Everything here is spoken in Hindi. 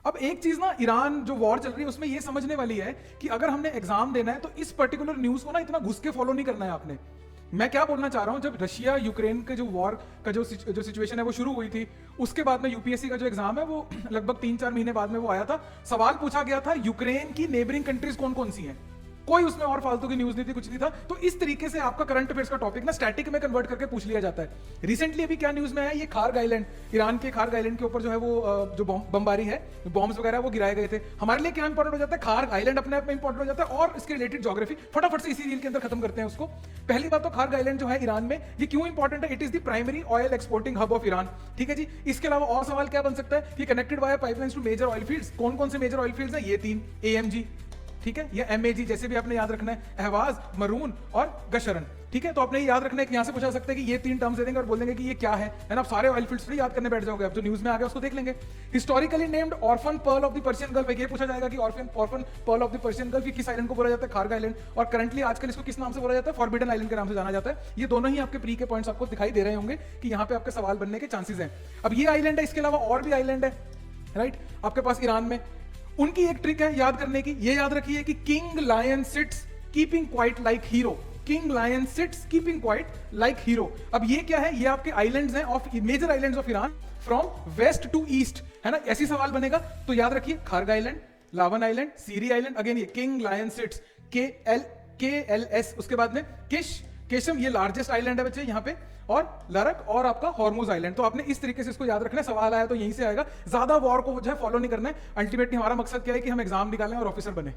अब एक चीज ना, ईरान जो वॉर चल रही है उसमें ये समझने वाली है कि अगर हमने एग्जाम देना है तो इस पर्टिकुलर न्यूज को ना इतना घुस के फॉलो नहीं करना है आपने। मैं क्या बोलना चाह रहा हूं, जब रशिया यूक्रेन के जो वॉर का जो सिचुएशन है वो शुरू हुई थी, उसके बाद में यूपीएससी का जो एग्जाम है वो लगभग 3-4 महीने बाद में वो आया था। सवाल पूछा गया था यूक्रेन की नेबरिंग कंट्रीज कौन कौन सी हैं, कोई उसमें और फालतू की न्यूज नहीं थी, कुछ नहीं था। तो इस तरीके से आपका करंट अफेयर्स का टॉपिक ना स्टैटिक में कन्वर्ट करके पूछ लिया जाता है। रिसेंटली अभी क्या न्यूज में है, ये खार्ग आइलैंड, ईरान के खार्ग आइलैंड के ऊपर जो है वो जो बमबारी है, बॉम्ब्स वगैरह वो गिराए गए थे। हमारे लिए क्या इंपॉर्टेंट हो जाता है, खार्ग आइलैंड अपने आप में इंपॉर्टेंट हो जाता है और इसके रिलेटेड ज्योग्राफी फटाफट से इसी रील के अंदर खत्म करते हैं उसको। पहली बात तो खार्ग आइलैंड जो है ईरान में, ये क्यों इंपॉर्टेंट है, it is the primary oil exporting hub of Iran. ठीक है जी। इसके अलावा और सवाल क्या बन सकता है, ये connected via pipelines to major oil fields. कौन कौन से मेजर ऑयल फील्ड्स हैं, ये 3, एएमजी, ठीक है, या एमएजी जैसे भी आपने याद रखना है, अहवाज, मरून और गशरन। ठीक है, तो आपने याद रखना है कि यहां से पूछा सकता है कि ये 3 टर्म्स दे देंगे और बोल देंगे कि ये क्या है ना। आप सारे ऑयल फील्ड्स याद करने बैठ जाओगे, अब जो न्यूज में आ गया उसको देख लेंगे। Historically named orphan pearl of the Persian gulf, ये पूछा जाएगा कि orphan pearl of the Persian gulf किस आइलैंड को बोला जाता है, खार्ग आइलैंड, और करंटली आजकल इसको किस नाम से बोला जाता है, फॉरबिडन आइलैंड के नाम से जाना जाता है। ये दोनों ही आपके प्री के पॉइंट्स आपको दिखाई दे रहे होंगे कि यहाँ पे आपके सवाल बनने के चांसेस हैं। अब ये आइलैंड है, इसके अलावा और भी आइलैंड है, राइट, आपके पास ईरान में। उनकी एक ट्रिक है याद करने की, ये याद रखिए कि king lion sits keeping quiet like hero. King lion sits keeping quiet like hero. अब ये क्या है, ये आपके आइलैंड्स हैं of major islands of Iran from west to east, है ना। ऐसी सवाल बनेगा तो याद रखिए Kharg island, Lavan island, Siri island, again ये किंग लायन सिट्स, KLS, उसके बाद में केशम, ये लार्जेस्ट आइलैंड है बच्चे यहाँ पे, और लरक और आपका हॉर्मुज आइलैंड। तो आपने इस तरीके से इसको याद रखना है, सवाल आया तो यहीं से आएगा। ज्यादा वॉर को जो है फॉलो नहीं करना है। अल्टीमेटली हमारा मकसद क्या है कि हम एग्जाम निकालें और ऑफिसर बने।